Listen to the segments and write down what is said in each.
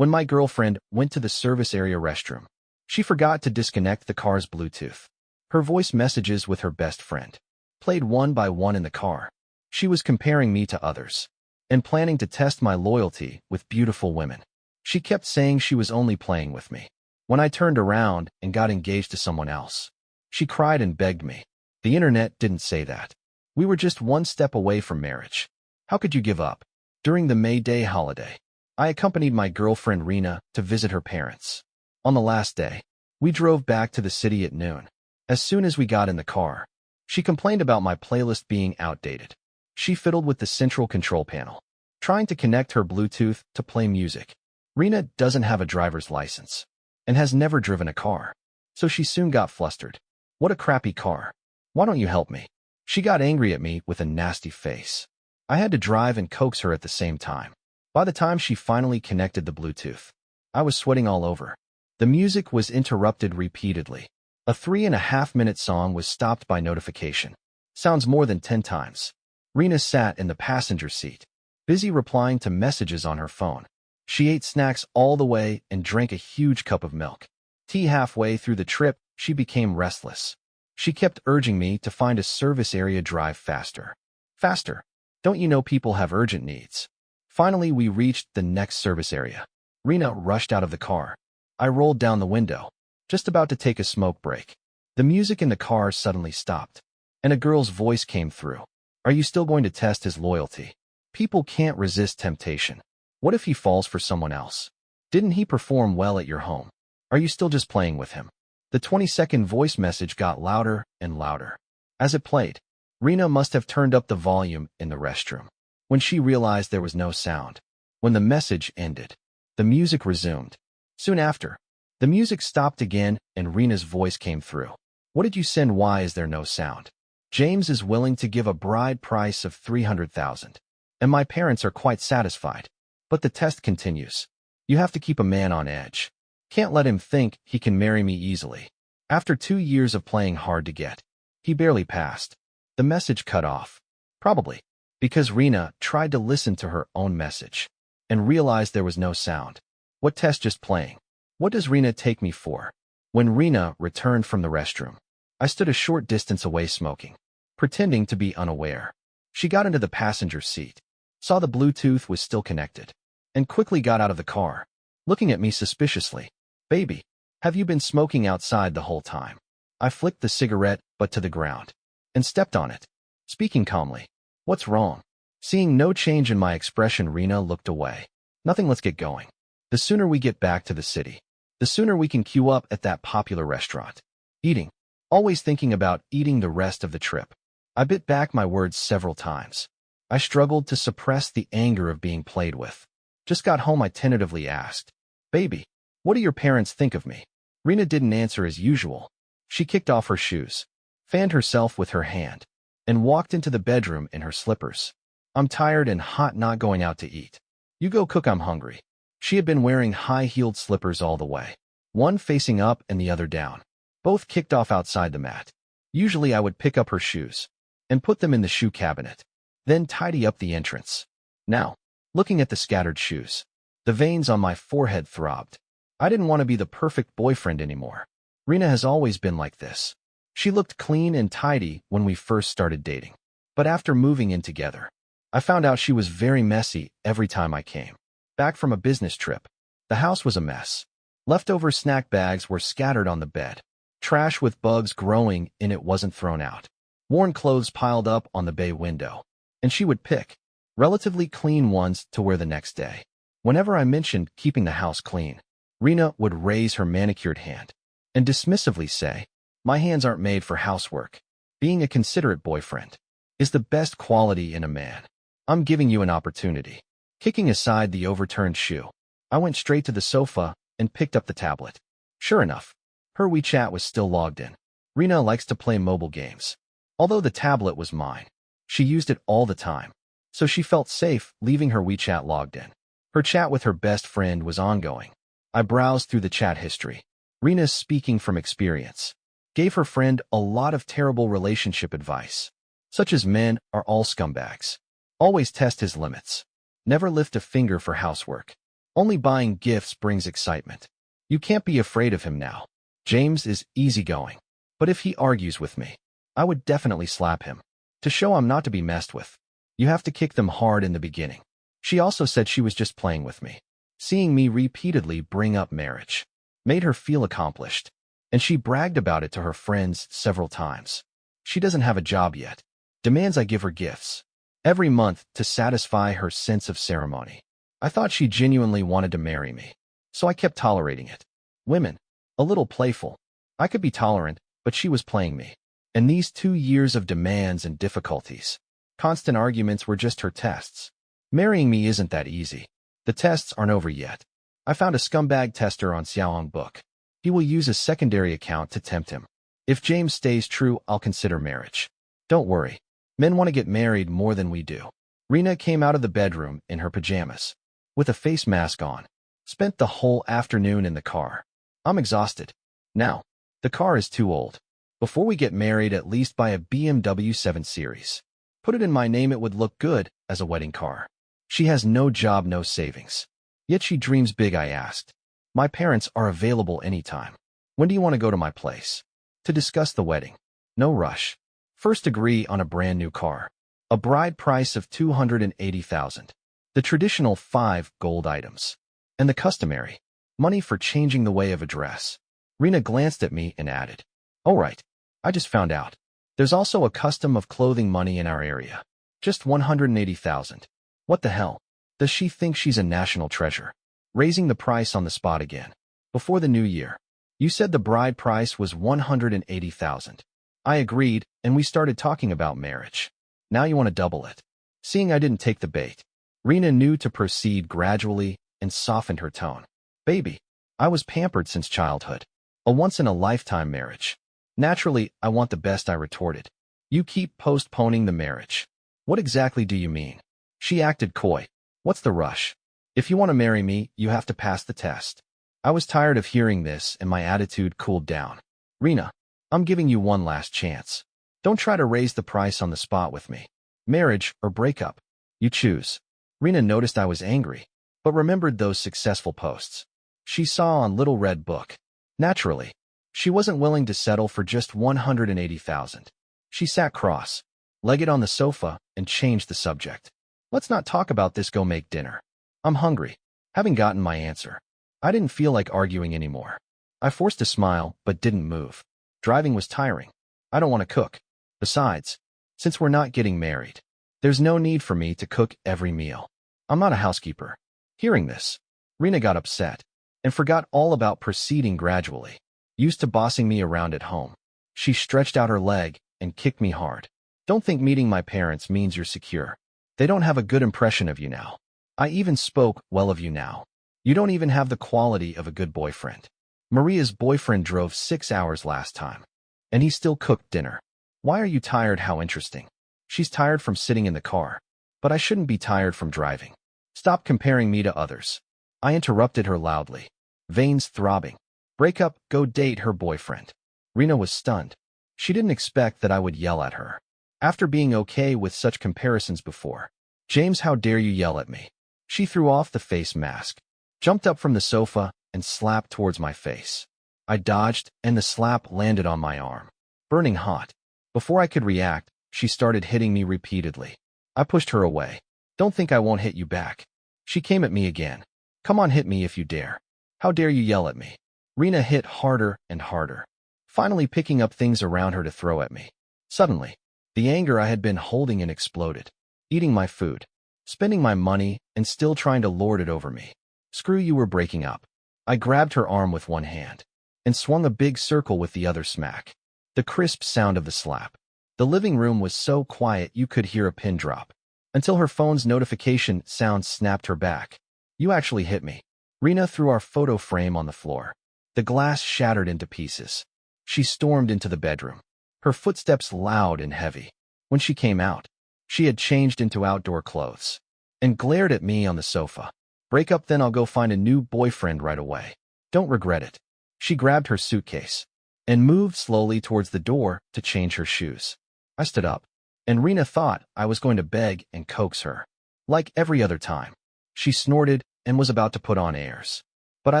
When my girlfriend went to the service area restroom, she forgot to disconnect the car's Bluetooth. Her voice messages with her best friend played one by one in the car. She was comparing me to others and planning to test my loyalty with beautiful women. She kept saying she was only playing with me. When I turned around and got engaged to someone else, she cried and begged me. The internet didn't say that. We were just one step away from marriage. How could you give up? During the May Day holiday, I accompanied my girlfriend Rena to visit her parents. On the last day, we drove back to the city at noon. As soon as we got in the car, she complained about my playlist being outdated. She fiddled with the central control panel, trying to connect her Bluetooth to play music. Rena doesn't have a driver's license and has never driven a car, so she soon got flustered. What a crappy car. Why don't you help me? She got angry at me with a nasty face. I had to drive and coax her at the same time. By the time she finally connected the Bluetooth, I was sweating all over. The music was interrupted repeatedly. A 3.5-minute song was stopped by notification. Sounds more than 10 times. Rena sat in the passenger seat, busy replying to messages on her phone. She ate snacks all the way and drank a huge cup of milk. Halfway through the trip, she became restless. She kept urging me to find a service area drive faster. Faster. Don't you know people have urgent needs? Finally, we reached the next service area. Rena rushed out of the car. I rolled down the window, just about to take a smoke break. The music in the car suddenly stopped, and a girl's voice came through. Are you still going to test his loyalty? People can't resist temptation. What if he falls for someone else? Didn't he perform well at your home? Are you still just playing with him? The 20-second voice message got louder and louder. As it played, Rena must have turned up the volume in the restroom when she realized there was no sound. When the message ended, the music resumed. Soon after, the music stopped again and Rena's voice came through. What did you send? Why is there no sound? James is willing to give a bride price of $300,000, and my parents are quite satisfied. But the test continues. You have to keep a man on edge. Can't let him think he can marry me easily. After 2 years of playing hard to get, he barely passed. The message cut off. Probably because Rena tried to listen to her own message and realized there was no sound. What test just playing? What does Rena take me for? When Rena returned from the restroom, I stood a short distance away smoking, pretending to be unaware. She got into the passenger seat, saw the Bluetooth was still connected, and quickly got out of the car, looking at me suspiciously. Baby, have you been smoking outside the whole time? I flicked the cigarette butt to the ground and stepped on it, speaking calmly. What's wrong? Seeing no change in my expression, Rena looked away. Nothing, let's get going. The sooner we get back to the city, the sooner we can queue up at that popular restaurant. Eating. Always thinking about eating the rest of the trip. I bit back my words several times. I struggled to suppress the anger of being played with. Just got home, I tentatively asked, Baby, what do your parents think of me? Rena didn't answer as usual. She kicked off her shoes, fanned herself with her hand, and walked into the bedroom in her slippers. I'm tired and hot, not going out to eat. You go cook, I'm hungry. She had been wearing high-heeled slippers all the way, one facing up and the other down. Both kicked off outside the mat. Usually I would pick up her shoes and put them in the shoe cabinet, then tidy up the entrance. Now, looking at the scattered shoes, the veins on my forehead throbbed. I didn't want to be the perfect boyfriend anymore. Rena has always been like this. She looked clean and tidy when we first started dating. But after moving in together, I found out she was very messy every time I came back from a business trip. The house was a mess. Leftover snack bags were scattered on the bed. Trash with bugs growing in it wasn't thrown out. Worn clothes piled up on the bay window. And she would pick relatively clean ones to wear the next day. Whenever I mentioned keeping the house clean, Rena would raise her manicured hand and dismissively say, My hands aren't made for housework. Being a considerate boyfriend is the best quality in a man. I'm giving you an opportunity. Kicking aside the overturned shoe, I went straight to the sofa and picked up the tablet. Sure enough, her WeChat was still logged in. Rena likes to play mobile games. Although the tablet was mine, she used it all the time, so she felt safe leaving her WeChat logged in. Her chat with her best friend was ongoing. I browsed through the chat history. Rena, speaking from experience, gave her friend a lot of terrible relationship advice, such as men are all scumbags. Always test his limits. Never lift a finger for housework. Only buying gifts brings excitement. You can't be afraid of him now. James is easygoing. But if he argues with me, I would definitely slap him. To show I'm not to be messed with, you have to kick them hard in the beginning. She also said she was just playing with me. Seeing me repeatedly bring up marriage made her feel accomplished, and she bragged about it to her friends several times. She doesn't have a job yet. Demands I give her gifts every month to satisfy her sense of ceremony. I thought she genuinely wanted to marry me, so I kept tolerating it. Women, a little playful. I could be tolerant, but she was playing me. And these 2 years of demands and difficulties, constant arguments were just her tests. Marrying me isn't that easy. The tests aren't over yet. I found a scumbag tester on Xiaohong Book. He will use a secondary account to tempt him. If James stays true, I'll consider marriage. Don't worry. Men want to get married more than we do. Rena came out of the bedroom in her pajamas, with a face mask on. Spent the whole afternoon in the car. I'm exhausted. Now, the car is too old. Before we get married, at least buy a BMW 7 Series. Put it in my name, it would look good as a wedding car. She has no job, no savings. Yet she dreams big, I asked. My parents are available anytime. When do you want to go to my place? To discuss the wedding. No rush. First agree on a brand new car. A bride price of $280,000. The traditional 5 gold items. And the customary money for changing the way of a dress. Rena glanced at me and added, "All right, I just found out. There's also a custom of clothing money in our area. Just $180,000. What the hell? Does she think she's a national treasure? Raising the price on the spot again. Before the new year. You said the bride price was $180,000. I agreed, and we started talking about marriage. Now you want to double it." Seeing I didn't take the bait, Rena knew to proceed gradually and softened her tone. "Baby, I was pampered since childhood. A once-in-a-lifetime marriage. Naturally, I want the best," I retorted. "You keep postponing the marriage. What exactly do you mean?" She acted coy. "What's the rush? If you want to marry me, you have to pass the test." I was tired of hearing this, and my attitude cooled down. "Rena, I'm giving you one last chance. Don't try to raise the price on the spot with me. Marriage or breakup. You choose." Rena noticed I was angry, but remembered those successful posts she saw on Little Red Book. Naturally, she wasn't willing to settle for just $180,000. She sat cross-legged on the sofa and changed the subject. "Let's not talk about this, go make dinner. I'm hungry." Having gotten my answer, I didn't feel like arguing anymore. I forced a smile, but didn't move. Driving was tiring. I don't want to cook. Besides, since we're not getting married, there's no need for me to cook every meal. I'm not a housekeeper. Hearing this, Rena got upset and forgot all about proceeding gradually. Used to bossing me around at home, she stretched out her leg and kicked me hard. "Don't think meeting my parents means you're secure. They don't have a good impression of you now. I even spoke well of you now. You don't even have the quality of a good boyfriend. Maria's boyfriend drove 6 hours last time, and he still cooked dinner. Why are you tired? How interesting. She's tired from sitting in the car, but I shouldn't be tired from driving. Stop comparing me to others." I interrupted her loudly, veins throbbing. "Break up, go date her boyfriend." Rena was stunned. She didn't expect that I would yell at her. After being okay with such comparisons before. "James, how dare you yell at me?" She threw off the face mask, jumped up from the sofa, and slapped towards my face. I dodged, and the slap landed on my arm, burning hot. Before I could react, she started hitting me repeatedly. I pushed her away. "Don't think I won't hit you back." She came at me again. "Come on, hit me if you dare. How dare you yell at me?" Rena hit harder and harder, finally picking up things around her to throw at me. Suddenly, the anger I had been holding in exploded. Eating my food, spending my money, and still trying to lord it over me. "Screw you, we're breaking up." I grabbed her arm with one hand and swung a big circle with the other. Smack. The crisp sound of the slap. The living room was so quiet you could hear a pin drop, until her phone's notification sound snapped her back. "You actually hit me." Rena threw our photo frame on the floor. The glass shattered into pieces. She stormed into the bedroom, her footsteps loud and heavy. When she came out, she had changed into outdoor clothes and glared at me on the sofa. "Break up, then I'll go find a new boyfriend right away. Don't regret it." She grabbed her suitcase and moved slowly towards the door to change her shoes. I stood up, and Rena thought I was going to beg and coax her. Like every other time, she snorted and was about to put on airs. But I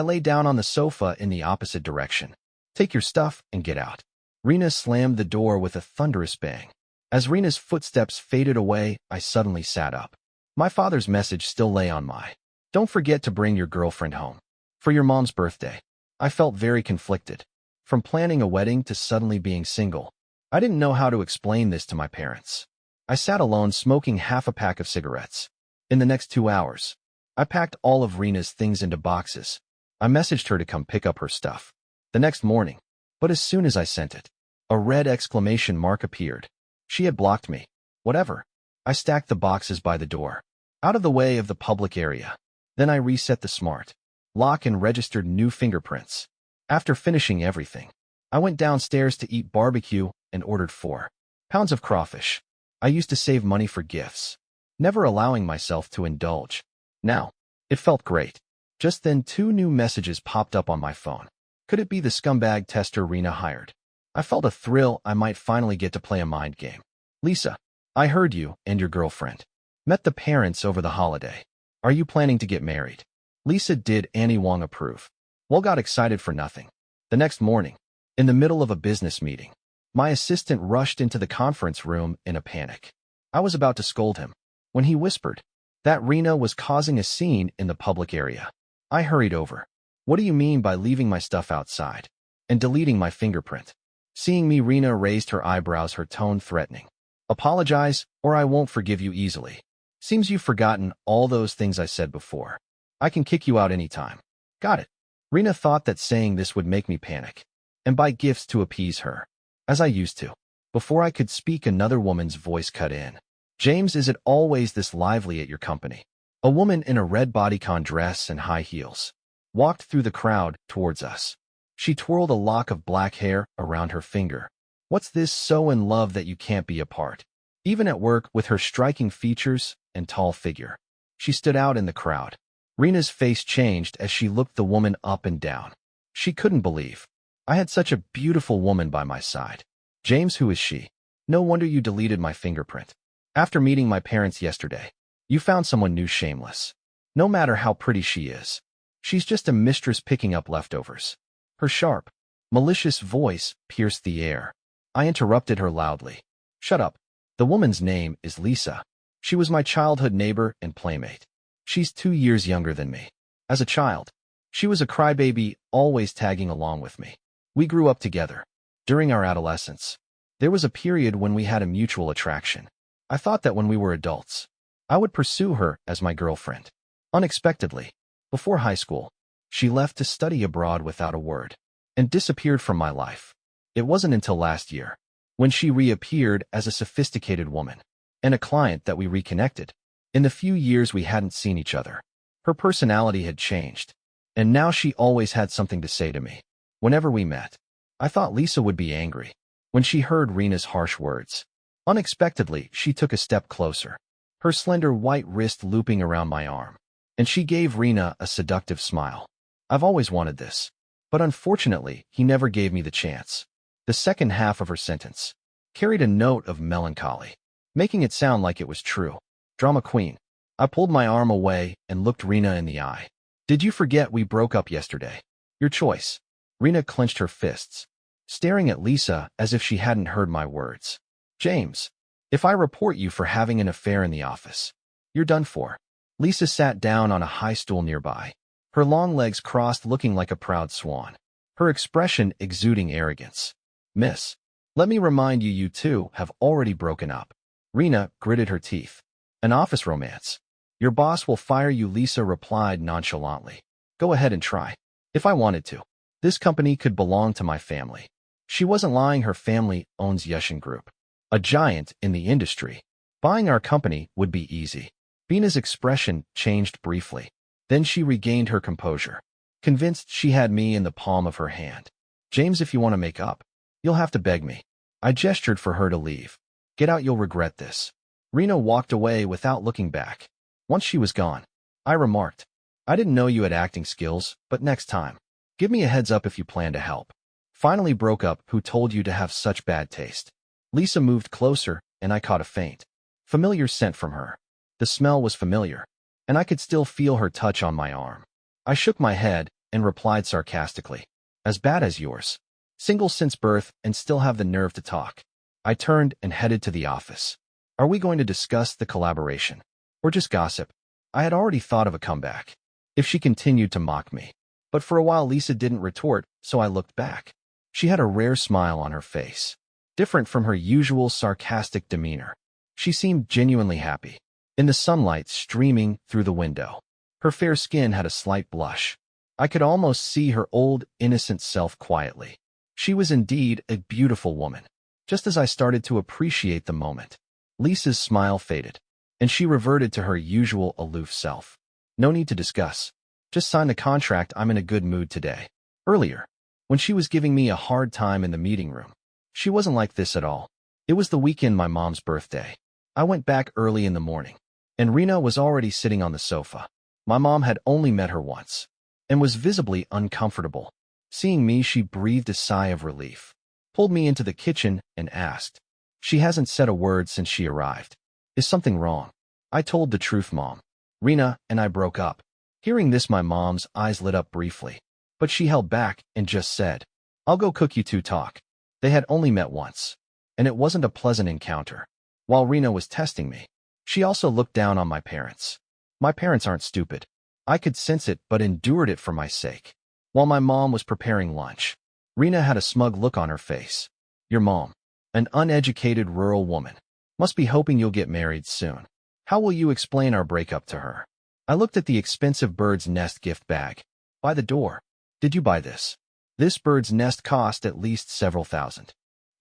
lay down on the sofa in the opposite direction. Take your stuff and get out. Rena slammed the door with a thunderous bang. As Rena's footsteps faded away, I suddenly sat up. My father's message still lay on my. Don't forget to bring your girlfriend home. For your mom's birthday. I felt very conflicted. From planning a wedding to suddenly being single. I didn't know how to explain this to my parents. I sat alone smoking half a pack of cigarettes. In the next 2 hours, I packed all of Rena's things into boxes. I messaged her to come pick up her stuff. The next morning, but as soon as I sent it, a red exclamation mark appeared. She had blocked me. Whatever. I stacked the boxes by the door, out of the way of the public area. Then I reset the smart lock and registered new fingerprints. After finishing everything, I went downstairs to eat barbecue and ordered 4 pounds of crawfish. I used to save money for gifts, never allowing myself to indulge. Now, it felt great. Just then 2 new messages popped up on my phone. Could it be the scumbag tester Rena hired? I felt a thrill. I might finally get to play a mind game. Lisa, I heard you and your girlfriend met the parents over the holiday. Are you planning to get married? Lisa, did Annie Wong approve? Well, got excited for nothing. The next morning, in the middle of a business meeting, my assistant rushed into the conference room in a panic. I was about to scold him when he whispered that Rena was causing a scene in the public area. I hurried over. What do you mean by leaving my stuff outside and deleting my fingerprint? Seeing me, Rena raised her eyebrows, her tone threatening. Apologize, or I won't forgive you easily. Seems you've forgotten all those things I said before. I can kick you out anytime. Got it. Rena thought that saying this would make me panic and buy gifts to appease her, as I used to. Before I could speak, another woman's voice cut in. James, is it always this lively at your company? A woman in a red bodycon dress and high heels walked through the crowd towards us. She twirled a lock of black hair around her finger. What's this, so in love that you can't be apart? Even at work, with her striking features and tall figure, she stood out in the crowd. Rena's face changed as she looked the woman up and down. She couldn't believe I had such a beautiful woman by my side. James, who is she? No wonder you deleted my fingerprint. After meeting my parents yesterday, you found someone new. Shameless. No matter how pretty she is, she's just a mistress picking up leftovers. Her sharp, malicious voice pierced the air. I interrupted her loudly. Shut up. The woman's name is Lisa. She was my childhood neighbor and playmate. She's 2 years younger than me. As a child, she was a crybaby, always tagging along with me. We grew up together. During our adolescence, there was a period when we had a mutual attraction. I thought that when we were adults, I would pursue her as my girlfriend. Unexpectedly, before high school, she left to study abroad without a word and disappeared from my life. It wasn't until last year, when she reappeared as a sophisticated woman and a client, that we reconnected. In the few years we hadn't seen each other, her personality had changed, and now she always had something to say to me. Whenever we met, I thought Lisa would be angry when she heard Rena's harsh words. Unexpectedly, she took a step closer, her slender white wrist looping around my arm, and she gave Rena a seductive smile. I've always wanted this, but unfortunately, he never gave me the chance. The second half of her sentence carried a note of melancholy, making it sound like it was true. Drama queen. I pulled my arm away and looked Rena in the eye. Did you forget we broke up yesterday? Your choice. Rena clenched her fists, staring at Lisa as if she hadn't heard my words. James, if I report you for having an affair in the office, you're done for. Lisa sat down on a high stool nearby, her long legs crossed, looking like a proud swan, her expression exuding arrogance. Miss, let me remind you, you two have already broken up. Rena gritted her teeth. An office romance. Your boss will fire you, Lisa replied nonchalantly. Go ahead and try. If I wanted to, this company could belong to my family. She wasn't lying. Her family owns Yushin Group, a giant in the industry. Buying our company would be easy. Bina's expression changed briefly. Then she regained her composure, convinced she had me in the palm of her hand. James, if you want to make up, you'll have to beg me. I gestured for her to leave. Get out, you'll regret this. Rena walked away without looking back. Once she was gone, I remarked, I didn't know you had acting skills, but next time, give me a heads up if you plan to help. Finally broke up. Who told you to have such bad taste? Lisa moved closer, and I caught a faint, familiar scent from her. The smell was familiar, and I could still feel her touch on my arm. I shook my head and replied sarcastically, "As bad as yours. Single since birth and still have the nerve to talk." I turned and headed to the office. Are we going to discuss the collaboration? Or just gossip? I had already thought of a comeback if she continued to mock me. But for a while Lisa didn't retort, so I looked back. She had a rare smile on her face, different from her usual sarcastic demeanor. She seemed genuinely happy. In the sunlight streaming through the window, her fair skin had a slight blush. I could almost see her old, innocent self quietly. She was indeed a beautiful woman. Just as I started to appreciate the moment, Lisa's smile faded, and she reverted to her usual aloof self. No need to discuss. Just sign the contract. I'm in a good mood today. Earlier, when she was giving me a hard time in the meeting room, she wasn't like this at all. It was the weekend, my mom's birthday. I went back early in the morning, and Rena was already sitting on the sofa. My mom had only met her once, and was visibly uncomfortable. Seeing me, she breathed a sigh of relief, pulled me into the kitchen, and asked. She hasn't said a word since she arrived. Is something wrong? I told the truth, Mom. Rena and I broke up. Hearing this, my mom's eyes lit up briefly, but she held back and just said, I'll go cook, you two talk. They had only met once, and it wasn't a pleasant encounter. While Rena was testing me, she also looked down on my parents. My parents aren't stupid. I could sense it, but endured it for my sake. While my mom was preparing lunch, Rena had a smug look on her face. Your mom, an uneducated rural woman, must be hoping you'll get married soon. How will you explain our breakup to her? I looked at the expensive bird's nest gift bag by the door. Did you buy this? This bird's nest cost at least several thousand.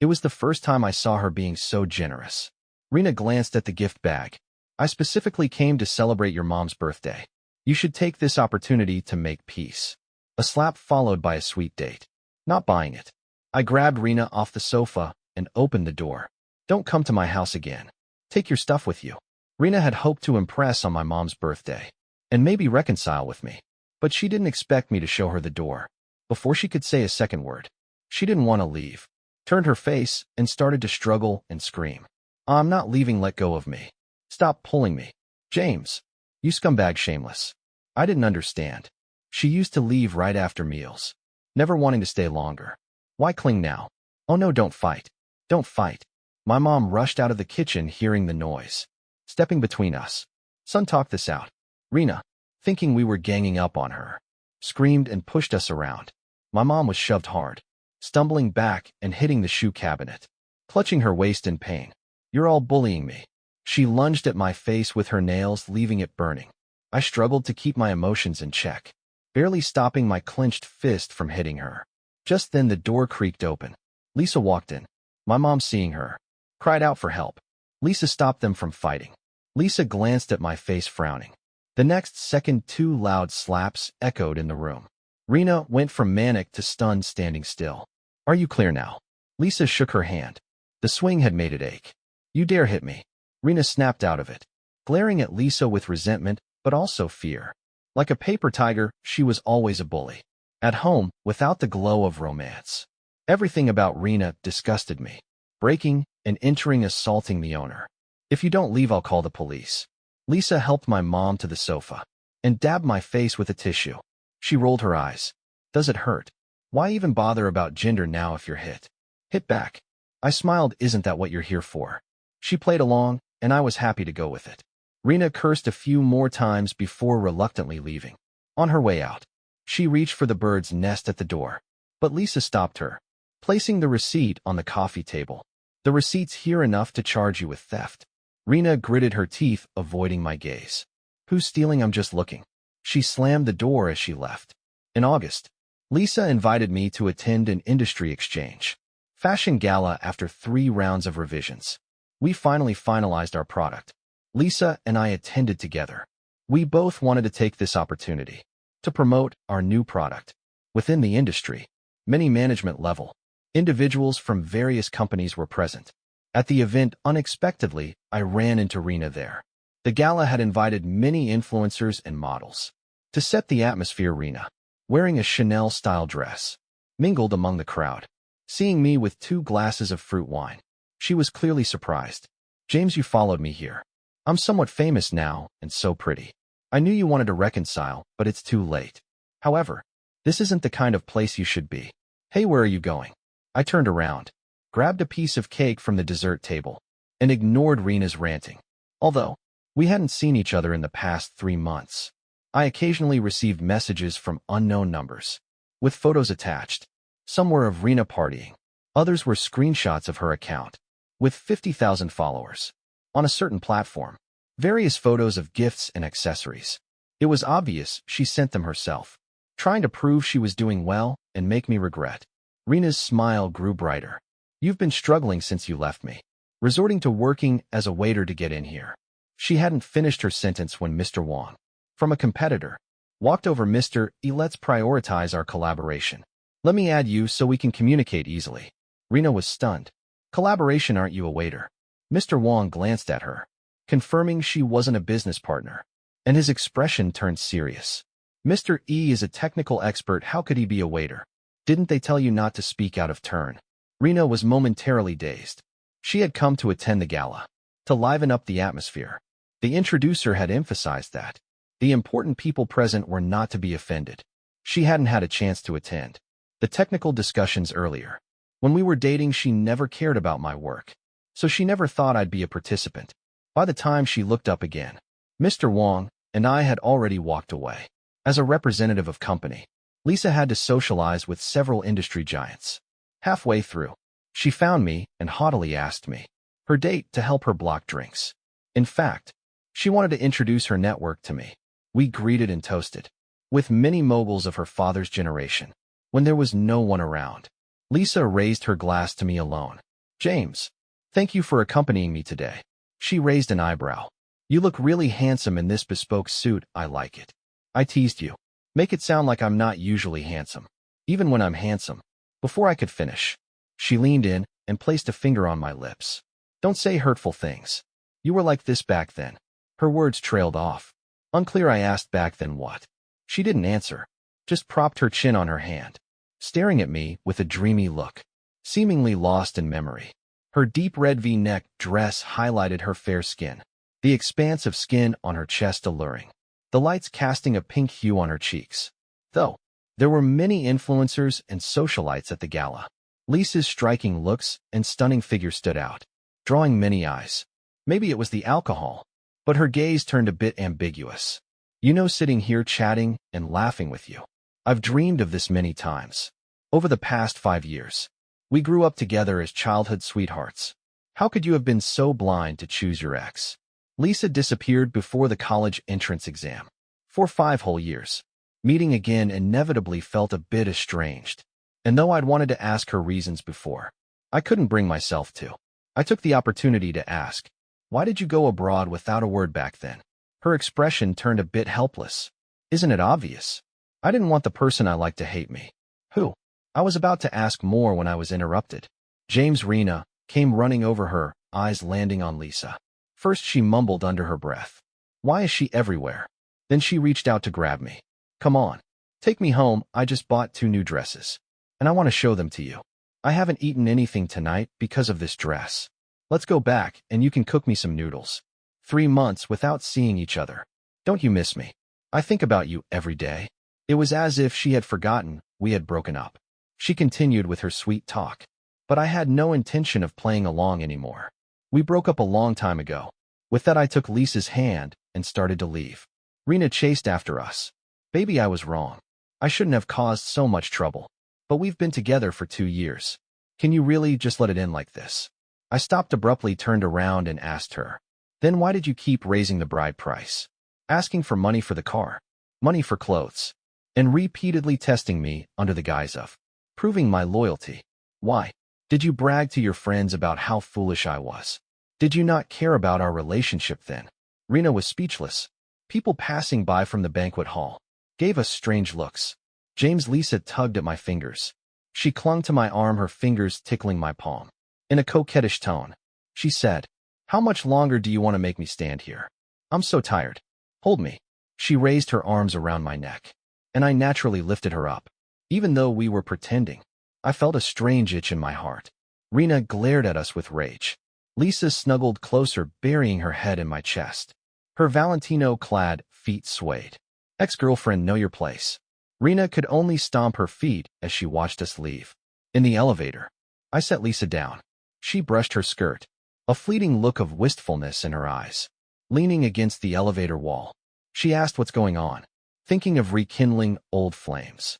It was the first time I saw her being so generous. Rena glanced at the gift bag. I specifically came to celebrate your mom's birthday. You should take this opportunity to make peace. A slap followed by a sweet date. Not buying it. I grabbed Rena off the sofa and opened the door. Don't come to my house again. Take your stuff with you. Rena had hoped to impress on my mom's birthday and maybe reconcile with me, but she didn't expect me to show her the door. Before she could say a second word, she didn't want to leave, turned her face, and started to struggle and scream. I'm not leaving, let go of me. Stop pulling me. James, you scumbag, shameless. I didn't understand. She used to leave right after meals, never wanting to stay longer. Why cling now? Oh no, don't fight. Don't fight. My mom rushed out of the kitchen hearing the noise, stepping between us. Son, talk this out. Rena, thinking we were ganging up on her, screamed and pushed us around. My mom was shoved hard, stumbling back and hitting the shoe cabinet, clutching her waist in pain. You're all bullying me. She lunged at my face with her nails, leaving it burning. I struggled to keep my emotions in check, barely stopping my clenched fist from hitting her. Just then the door creaked open. Lisa walked in. My mom, seeing her, cried out for help. Lisa stopped them from fighting. Lisa glanced at my face, frowning. The next second, two loud slaps echoed in the room. Rena went from manic to stunned, standing still. Are you clear now? Lisa shook her hand. The swing had made it ache. You dare hit me? Rena snapped out of it, glaring at Lisa with resentment, but also fear. Like a paper tiger, she was always a bully. At home, without the glow of romance. Everything about Rena disgusted me. Breaking and entering, assaulting the owner. If you don't leave, I'll call the police. Lisa helped my mom to the sofa and dabbed my face with a tissue. She rolled her eyes. Does it hurt? Why even bother about gender now if you're hit? Hit back. I smiled. Isn't that what you're here for? She played along, and I was happy to go with it. Rena cursed a few more times before reluctantly leaving. On her way out, she reached for the bird's nest at the door, but Lisa stopped her, placing the receipt on the coffee table. The receipt's here, enough to charge you with theft. Rena gritted her teeth, avoiding my gaze. Who's stealing? I'm just looking. She slammed the door as she left. In August, Lisa invited me to attend an industry exchange fashion gala. After 3 rounds of revisions, we finally finalized our product. Lisa and I attended together. We both wanted to take this opportunity to promote our new product. Within the industry, many management level individuals from various companies were present. At the event, unexpectedly, I ran into Rena there. The gala had invited many influencers and models. To set the atmosphere, Rena, wearing a Chanel-style dress, mingled among the crowd. Seeing me with 2 glasses of fruit wine, she was clearly surprised. James, you followed me here. I'm somewhat famous now and so pretty. I knew you wanted to reconcile, but it's too late. However, this isn't the kind of place you should be. Hey, where are you going? I turned around, grabbed a piece of cake from the dessert table, and ignored Rena's ranting. Although we hadn't seen each other in the past 3 months, I occasionally received messages from unknown numbers, with photos attached. Some were of Rena partying. Others were screenshots of her account, with 50,000 followers, on a certain platform. Various photos of gifts and accessories. It was obvious she sent them herself, trying to prove she was doing well and make me regret. Rena's smile grew brighter. You've been struggling since you left me, resorting to working as a waiter to get in here. She hadn't finished her sentence when Mr. Wong, from a competitor, walked over. Mr. E, let's prioritize our collaboration. Let me add you so we can communicate easily. Rena was stunned. Collaboration? Aren't you a waiter? Mr. Wong glanced at her, confirming she wasn't a business partner, and his expression turned serious. Mr. E is a technical expert. How could he be a waiter? Didn't they tell you not to speak out of turn? Rena was momentarily dazed. She had come to attend the gala, to liven up the atmosphere. The introducer had emphasized that the important people present were not to be offended. She hadn't had a chance to attend the technical discussions earlier. When we were dating, she never cared about my work, so she never thought I'd be a participant. By the time she looked up again, Mr. Wong and I had already walked away. As a representative of company, Lisa had to socialize with several industry giants. Halfway through, she found me and haughtily asked me her date to help her block drinks. In fact, she wanted to introduce her network to me. We greeted and toasted, with many moguls of her father's generation. When there was no one around, Lisa raised her glass to me alone. James, thank you for accompanying me today. She raised an eyebrow. You look really handsome in this bespoke suit. I like it. I teased you. Make it sound like I'm not usually handsome, even when I'm handsome. Before I could finish, she leaned in and placed a finger on my lips. Don't say hurtful things. You were like this back then. Her words trailed off. Unclear. I asked, back then what? She didn't answer, just propped her chin on her hand, staring at me with a dreamy look, seemingly lost in memory. Her deep red V-neck dress highlighted her fair skin, the expanse of skin on her chest alluring, the lights casting a pink hue on her cheeks. Though there were many influencers and socialites at the gala, Lisa's striking looks and stunning figure stood out, drawing many eyes. Maybe it was the alcohol, but her gaze turned a bit ambiguous. You know, sitting here chatting and laughing with you, I've dreamed of this many times. Over the past 5 years, we grew up together as childhood sweethearts. How could you have been so blind to choose your ex? Lisa disappeared before the college entrance exam. For 5 whole years, meeting again inevitably felt a bit estranged. And though I'd wanted to ask her reasons before, I couldn't bring myself to. I took the opportunity to ask, why did you go abroad without a word back then? Her expression turned a bit helpless. Isn't it obvious? I didn't want the person I liked to hate me. Who? I was about to ask more when I was interrupted. James. Rena came running over her, eyes landing on Lisa. First she mumbled under her breath, why is she everywhere? Then she reached out to grab me. Come on. Take me home. I just bought 2 new dresses, and I want to show them to you. I haven't eaten anything tonight because of this dress. Let's go back and you can cook me some noodles. 3 months without seeing each other. Don't you miss me? I think about you every day. It was as if she had forgotten we had broken up. She continued with her sweet talk, but I had no intention of playing along anymore. We broke up a long time ago. With that, I took Lisa's hand and started to leave. Rena chased after us. Baby, I was wrong. I shouldn't have caused so much trouble. But we've been together for 2 years. Can you really just let it end like this? I stopped abruptly, turned around and asked her, then why did you keep raising the bride price? Asking for money for the car, money for clothes, and repeatedly testing me under the guise of proving my loyalty. Why? Did you brag to your friends about how foolish I was? Did you not care about our relationship then? Rena was speechless. People passing by from the banquet hall gave us strange looks. James. Lisa tugged at my fingers. She clung to my arm, her fingers tickling my palm. In a coquettish tone, she said, how much longer do you want to make me stand here? I'm so tired. Hold me. She raised her arms around my neck, and I naturally lifted her up. Even though we were pretending, I felt a strange itch in my heart. Rena glared at us with rage. Lisa snuggled closer, burying her head in my chest. Her Valentino-clad feet swayed. Ex-girlfriend, know your place. Rena could only stomp her feet as she watched us leave. In the elevator, I set Lisa down. She brushed her skirt, a fleeting look of wistfulness in her eyes. Leaning against the elevator wall, she asked what's going on, thinking of rekindling old flames.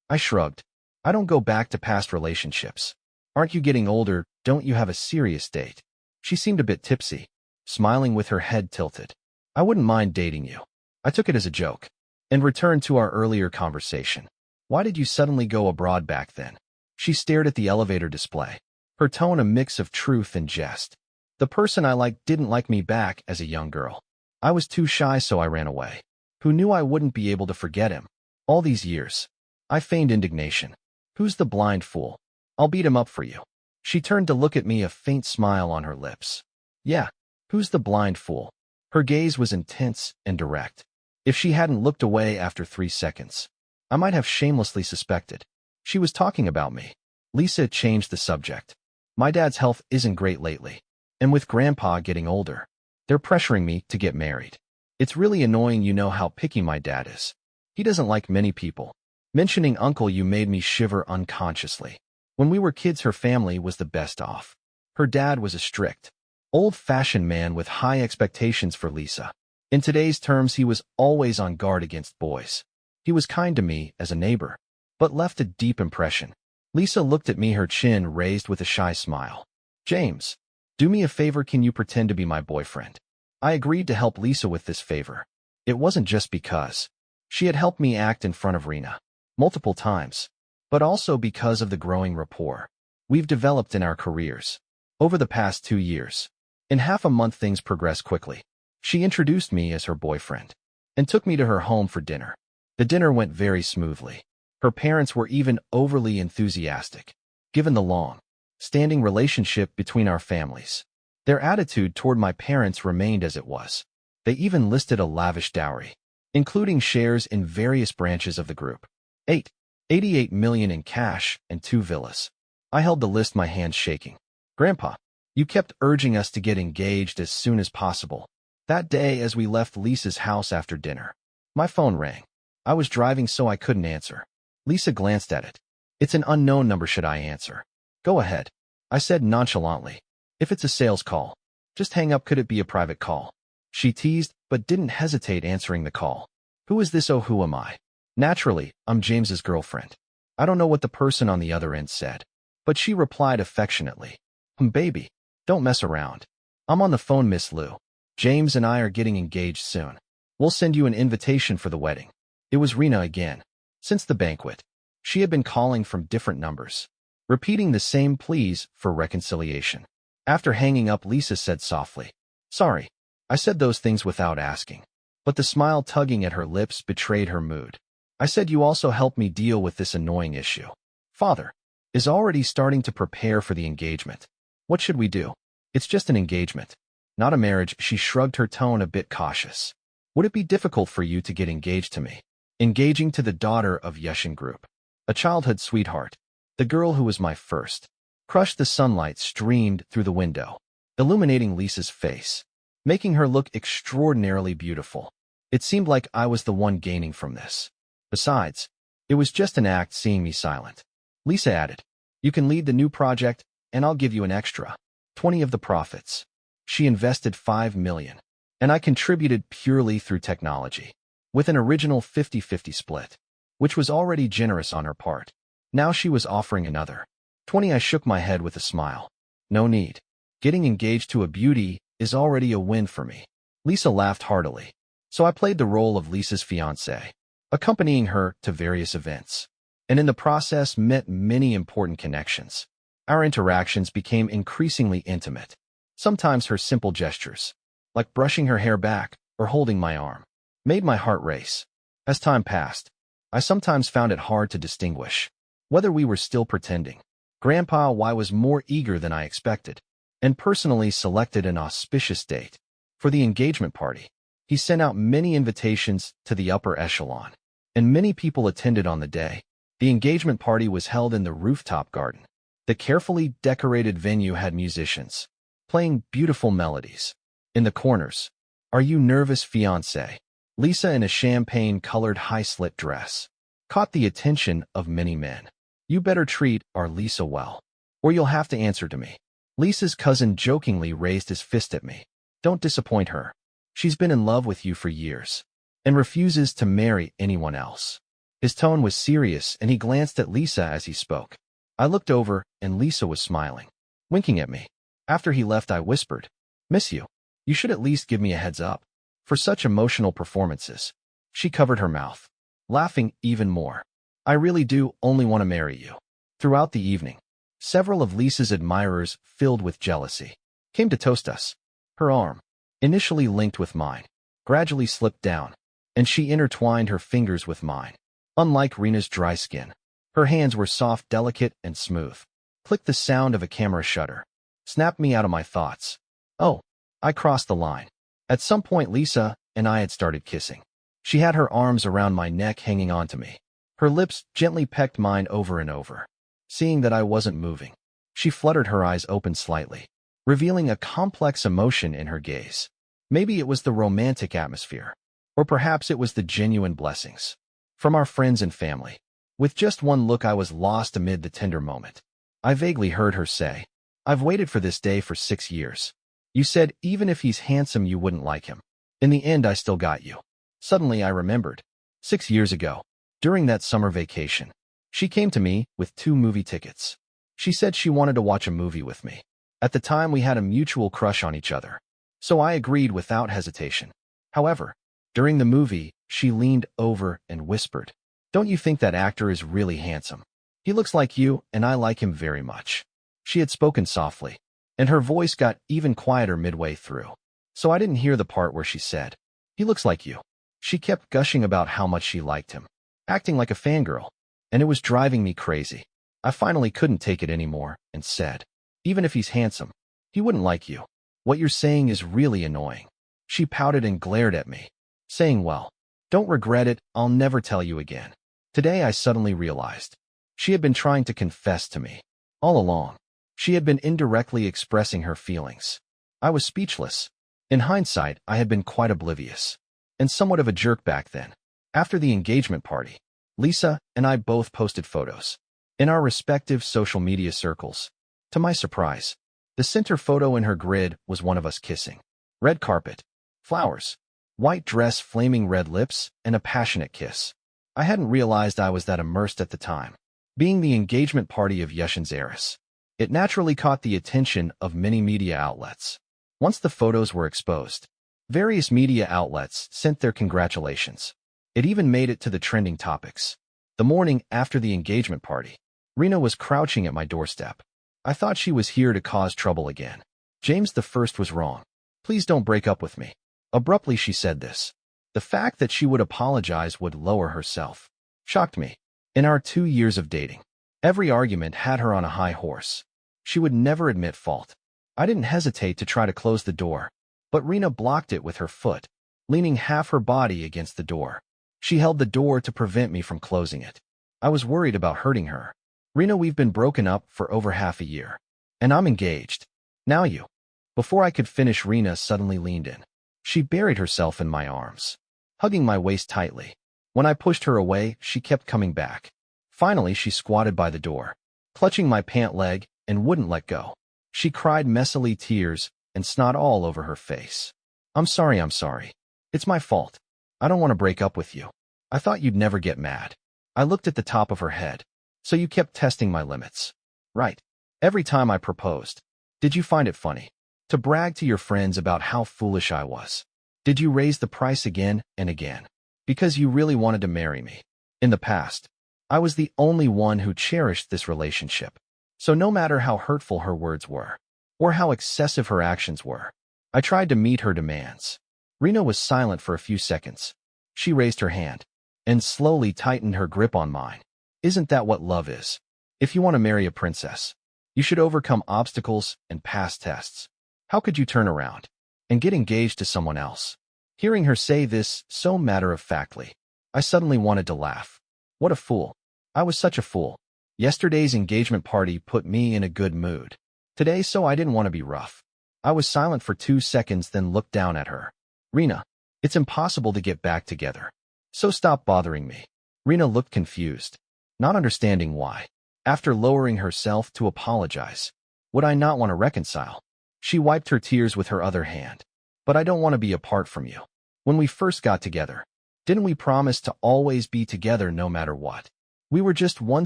I shrugged. I don't go back to past relationships. Aren't you getting older? Don't you have a serious date? She seemed a bit tipsy, smiling with her head tilted. I wouldn't mind dating you. I took it as a joke and returned to our earlier conversation. Why did you suddenly go abroad back then? She stared at the elevator display, her tone a mix of truth and jest. The person I liked didn't like me back as a young girl. I was too shy, so I ran away. Who knew I wouldn't be able to forget him? All these years. I feigned indignation. Who's the blind fool? I'll beat him up for you. She turned to look at me, a faint smile on her lips. Yeah, who's the blind fool? Her gaze was intense and direct. If she hadn't looked away after 3 seconds, I might have shamelessly suspected she was talking about me. Lisa changed the subject. My dad's health isn't great lately, and with Grandpa getting older, they're pressuring me to get married. It's really annoying. You know how picky my dad is. He doesn't like many people. Mentioning Uncle you made me shiver unconsciously. When we were kids, her family was the best off. Her dad was a strict, old-fashioned man with high expectations for Lisa. In today's terms, he was always on guard against boys. He was kind to me as a neighbor, but left a deep impression. Lisa looked at me, her chin raised with a shy smile. James, do me a favor. Can you pretend to be my boyfriend? I agreed to help Lisa with this favor. It wasn't just because she had helped me act in front of Rena multiple times, but also because of the growing rapport we've developed in our careers over the past 2 years. In half a month, things progressed quickly. She introduced me as her boyfriend and took me to her home for dinner. The dinner went very smoothly. Her parents were even overly enthusiastic, given the long-standing relationship between our families. Their attitude toward my parents remained as it was. They even listed a lavish dowry, including shares in various branches of the group. 88 million in cash and 2 villas. I held the list, my hands shaking. Grandpa, you kept urging us to get engaged as soon as possible. That day, as we left Lisa's house after dinner, my phone rang. I was driving, so I couldn't answer. Lisa glanced at it. It's an unknown number. Should I answer? Go ahead, I said nonchalantly. If it's a sales call, just hang up. Could it be a private call? She teased, but didn't hesitate answering the call. Who is this? Oh, who am I? Naturally, I'm James's girlfriend. I don't know what the person on the other end said, but she replied affectionately. Baby, don't mess around. I'm on the phone, Miss Lou. James and I are getting engaged soon. We'll send you an invitation for the wedding. It was Rena again. Since the banquet, she had been calling from different numbers, repeating the same pleas for reconciliation. After hanging up, Lisa said softly, Sorry, I said those things without asking. But the smile tugging at her lips betrayed her mood. I said you also helped me deal with this annoying issue. Father is already starting to prepare for the engagement. What should we do? It's just an engagement, not a marriage. She shrugged, her tone a bit cautious. Would it be difficult for you to get engaged to me? Engaging to the daughter of Yushin Group, a childhood sweetheart, the girl who was my first crush. The sunlight streamed through the window, illuminating Lisa's face, making her look extraordinarily beautiful. It seemed like I was the one gaining from this. Besides, it was just an act seeing me silent. Lisa added, You can lead the new project, and I'll give you an extra 20 of the profits. She invested 5 million, and I contributed purely through technology, with an original 50-50 split, which was already generous on her part. Now she was offering another 20. I shook my head with a smile. No need. Getting engaged to a beauty is already a win for me. Lisa laughed heartily. So I played the role of Lisa's fiancé, accompanying her to various events, and in the process met many important connections. Our interactions became increasingly intimate. Sometimes her simple gestures, like brushing her hair back or holding my arm, made my heart race. As time passed, I sometimes found it hard to distinguish whether we were still pretending. Grandpa Y was more eager than I expected, and personally selected an auspicious date for the engagement party. He sent out many invitations to the upper echelon, and many people attended on the day. The engagement party was held in the rooftop garden. The carefully decorated venue had musicians playing beautiful melodies. In the corners, Are you nervous, fiancé? Lisa in a champagne-colored high-slit dress caught the attention of many men. You better treat our Lisa well, or you'll have to answer to me. Lisa's cousin jokingly raised his fist at me. Don't disappoint her. She's been in love with you for years and refuses to marry anyone else. His tone was serious, and he glanced at Lisa as he spoke. I looked over, and Lisa was smiling, winking at me. After he left, I whispered, "Miss you. You should at least give me a heads up for such emotional performances." She covered her mouth, laughing even more. I really do only want to marry you. Throughout the evening, several of Lisa's admirers, filled with jealousy, came to toast us. Her arm, initially linked with mine, gradually slipped down, and she intertwined her fingers with mine. Unlike Rena's dry skin, her hands were soft, delicate, and smooth. Click. The sound of a camera shutter snapped me out of my thoughts. Oh, I crossed the line. At some point, Lisa and I had started kissing. She had her arms around my neck, hanging on to me. Her lips gently pecked mine over and over. Seeing that I wasn't moving, she fluttered her eyes open slightly, revealing a complex emotion in her gaze. Maybe it was the romantic atmosphere, or perhaps it was the genuine blessings from our friends and family. With just one look, I was lost amid the tender moment. I vaguely heard her say, "I've waited for this day for 6 years. You said even if he's handsome you wouldn't like him. In the end, I still got you." Suddenly I remembered. 6 years ago, during that summer vacation, she came to me with 2 movie tickets. She said she wanted to watch a movie with me. At the time, we had a mutual crush on each other, so I agreed without hesitation. However, during the movie, she leaned over and whispered, "Don't you think that actor is really handsome? He looks like you, and I like him very much." She had spoken softly, and her voice got even quieter midway through, so I didn't hear the part where she said, "He looks like you." She kept gushing about how much she liked him, acting like a fangirl, and it was driving me crazy. I finally couldn't take it anymore and said, "Even if he's handsome, he wouldn't like you. What you're saying is really annoying." She pouted and glared at me, saying, "Well, don't regret it, I'll never tell you again." Today I suddenly realized she had been trying to confess to me. All along, she had been indirectly expressing her feelings. I was speechless. In hindsight, I had been quite oblivious, and somewhat of a jerk back then. After the engagement party, Lisa and I both posted photos in our respective social media circles. To my surprise, the center photo in her grid was one of us kissing. Red carpet, flowers, white dress, flaming red lips, and a passionate kiss. I hadn't realized I was that immersed at the time. Being the engagement party of Yashin's heiress, it naturally caught the attention of many media outlets. Once the photos were exposed, various media outlets sent their congratulations. It even made it to the trending topics. The morning after the engagement party, Rena was crouching at my doorstep. I thought she was here to cause trouble again. James the First was wrong. Please don't break up with me. Abruptly she said this. The fact that she would apologize would lower herself shocked me. In our 2 years of dating, every argument had her on a high horse. She would never admit fault. I didn't hesitate to try to close the door, but Rena blocked it with her foot, leaning half her body against the door. She held the door to prevent me from closing it. I was worried about hurting her. "Rena, we've been broken up for over half a year, and I'm engaged. Now you." Before I could finish, Rena suddenly leaned in. She buried herself in my arms, hugging my waist tightly. When I pushed her away, she kept coming back. Finally, she squatted by the door, clutching my pant leg, and wouldn't let go. She cried messily, tears and snot all over her face. I'm sorry. It's my fault. I don't want to break up with you. I thought you'd never get mad." I looked at the top of her head. "So you kept testing my limits, right? Every time I proposed. Did you find it funny to brag to your friends about how foolish I was? Did you raise the price again and again because you really wanted to marry me? In the past, I was the only one who cherished this relationship. So no matter how hurtful her words were, or how excessive her actions were, I tried to meet her demands." Rena was silent for a few seconds. She raised her hand and slowly tightened her grip on mine. "Isn't that what love is? If you want to marry a princess, you should overcome obstacles and pass tests. How could you turn around and get engaged to someone else?" Hearing her say this so matter-of-factly, I suddenly wanted to laugh. What a fool. I was such a fool. Yesterday's engagement party put me in a good mood. Today, so I didn't want to be rough. I was silent for 2 seconds, then looked down at her. Rena, it's impossible to get back together. So stop bothering me. Rena looked confused, not understanding why. After lowering herself to apologize, would I not want to reconcile? She wiped her tears with her other hand. But I don't want to be apart from you. When we first got together, didn't we promise to always be together no matter what? We were just one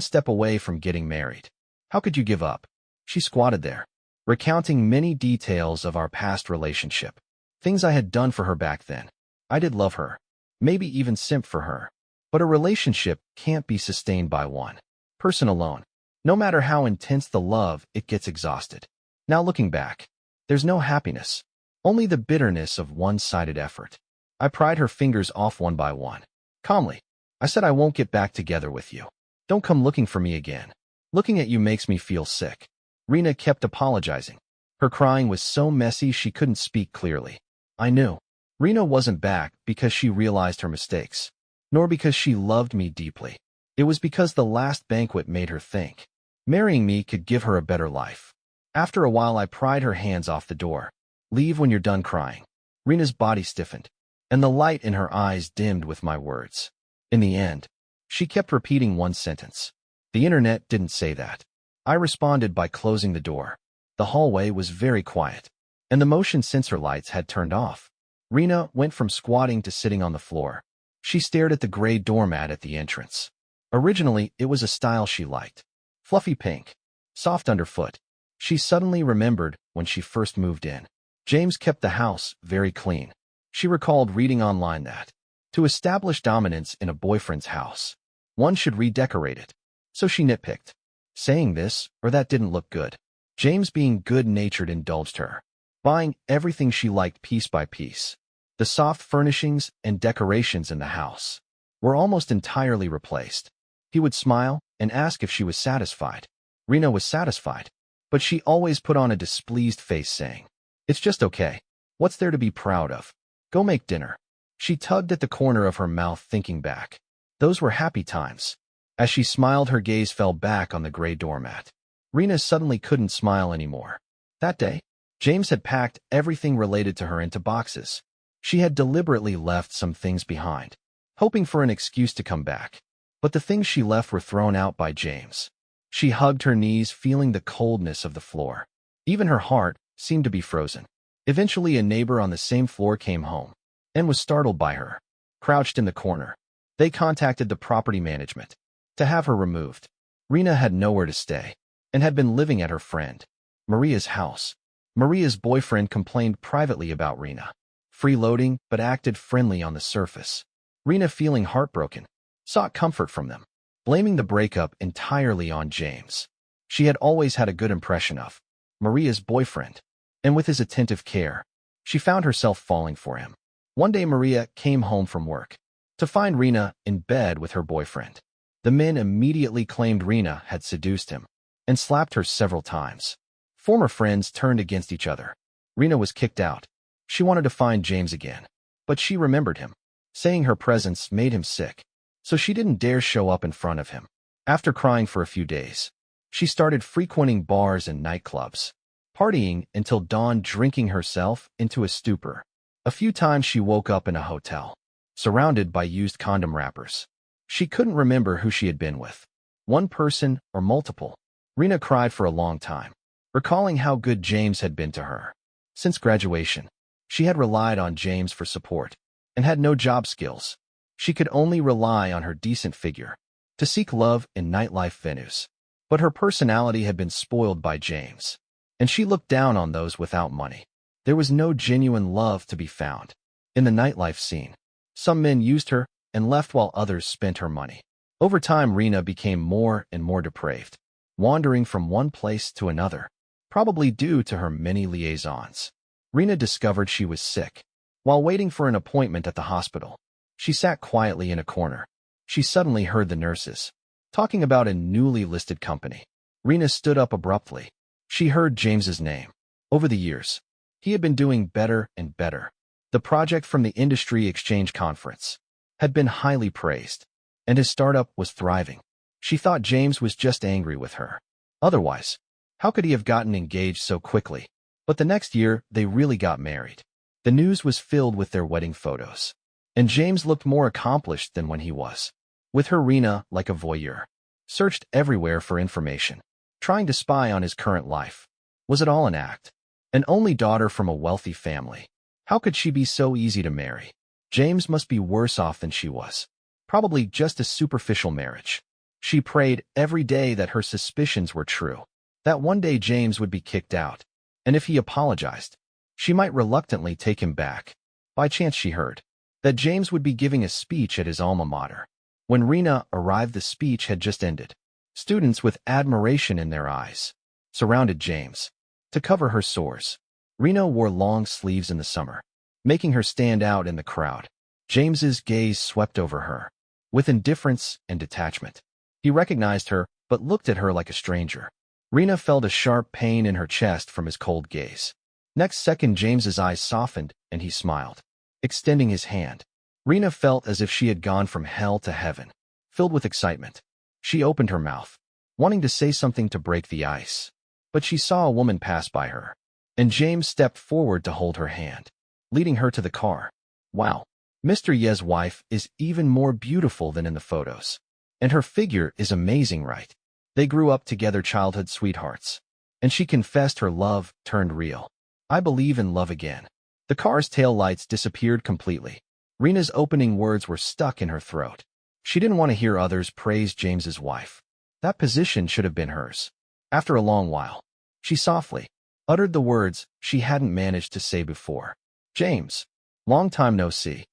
step away from getting married. How could you give up? She squatted there, recounting many details of our past relationship. Things I had done for her back then. I did love her, maybe even simp for her. But a relationship can't be sustained by one person alone. No matter how intense the love, it gets exhausted. Now looking back, there's no happiness, only the bitterness of one-sided effort. I pried her fingers off one by one. Calmly, I said I won't get back together with you. Don't come looking for me again. Looking at you makes me feel sick. Rena kept apologizing. Her crying was so messy she couldn't speak clearly. I knew. Rena wasn't back because she realized her mistakes, nor because she loved me deeply. It was because the last banquet made her think marrying me could give her a better life. After a while, I pried her hands off the door. Leave when you're done crying. Rena's body stiffened, and the light in her eyes dimmed with my words. In the end, she kept repeating one sentence. The internet didn't say that. I responded by closing the door. The hallway was very quiet, and the motion sensor lights had turned off. Rena went from squatting to sitting on the floor. She stared at the gray doormat at the entrance. Originally, it was a style she liked. Fluffy pink, soft underfoot. She suddenly remembered when she first moved in. James kept the house very clean. She recalled reading online that, to establish dominance in a boyfriend's house, one should redecorate it. So she nitpicked, saying this or that didn't look good. James, being good-natured, indulged her, buying everything she liked piece by piece. The soft furnishings and decorations in the house were almost entirely replaced. He would smile and ask if she was satisfied. Rena was satisfied, but she always put on a displeased face saying, "It's just okay. What's there to be proud of? Go make dinner." She tugged at the corner of her mouth, thinking back. Those were happy times. As she smiled, her gaze fell back on the gray doormat. Rena suddenly couldn't smile anymore. That day, James had packed everything related to her into boxes. She had deliberately left some things behind, hoping for an excuse to come back. But the things she left were thrown out by James. She hugged her knees, feeling the coldness of the floor. Even her heart seemed to be frozen. Eventually, a neighbor on the same floor came home and was startled by her, crouched in the corner. They contacted the property management to have her removed. Rena had nowhere to stay and had been living at her friend Maria's house. Maria's boyfriend complained privately about Rena, freeloading but acted friendly on the surface. Rena, feeling heartbroken, sought comfort from them, blaming the breakup entirely on James. She had always had a good impression of Maria's boyfriend, and with his attentive care, she found herself falling for him. One day, Maria came home from work to find Rena in bed with her boyfriend. The men immediately claimed Rena had seduced him and slapped her several times. Former friends turned against each other. Rena was kicked out. She wanted to find James again, but she remembered him, saying her presence made him sick, so she didn't dare show up in front of him. After crying for a few days, she started frequenting bars and nightclubs, partying until dawn, drinking herself into a stupor. A few times she woke up in a hotel, surrounded by used condom wrappers. She couldn't remember who she had been with, one person or multiple. Rena cried for a long time, recalling how good James had been to her. Since graduation, she had relied on James for support and had no job skills. She could only rely on her decent figure to seek love in nightlife venues. But her personality had been spoiled by James, and she looked down on those without money. There was no genuine love to be found in the nightlife scene. Some men used her and left while others spent her money. Over time, Rena became more and more depraved, wandering from one place to another, probably due to her many liaisons. Rena discovered she was sick. While waiting for an appointment at the hospital, she sat quietly in a corner. She suddenly heard the nurses talking about a newly listed company. Rena stood up abruptly. She heard James's name. Over the years, he had been doing better and better. The project from the Industry Exchange Conference had been highly praised, and his startup was thriving. She thought James was just angry with her. Otherwise, how could he have gotten engaged so quickly? But the next year, they really got married. The news was filled with their wedding photos. And James looked more accomplished than when he was. With her, Rena, like a voyeur, searched everywhere for information, trying to spy on his current life. Was it all an act? An only daughter from a wealthy family. How could she be so easy to marry? James must be worse off than she was. Probably just a superficial marriage. She prayed every day that her suspicions were true, that one day James would be kicked out, and if he apologized, she might reluctantly take him back. By chance she heard that James would be giving a speech at his alma mater. When Rena arrived, the speech had just ended. Students with admiration in their eyes surrounded James. To cover her sores, Rena wore long sleeves in the summer, making her stand out in the crowd. James's gaze swept over her with indifference and detachment. He recognized her, but looked at her like a stranger. Rena felt a sharp pain in her chest from his cold gaze. Next second, James's eyes softened, and he smiled, extending his hand. Rena felt as if she had gone from hell to heaven. Filled with excitement, she opened her mouth, wanting to say something to break the ice. But she saw a woman pass by her, and James stepped forward to hold her hand, leading her to the car. Wow, Mr. Ye's wife is even more beautiful than in the photos. And her figure is amazing, right? They grew up together, childhood sweethearts. And she confessed her love turned real. I believe in love again. The car's taillights disappeared completely. Rena's opening words were stuck in her throat. She didn't want to hear others praise James's wife. That position should have been hers. After a long while, she softly uttered the words she hadn't managed to say before. James, long time no see.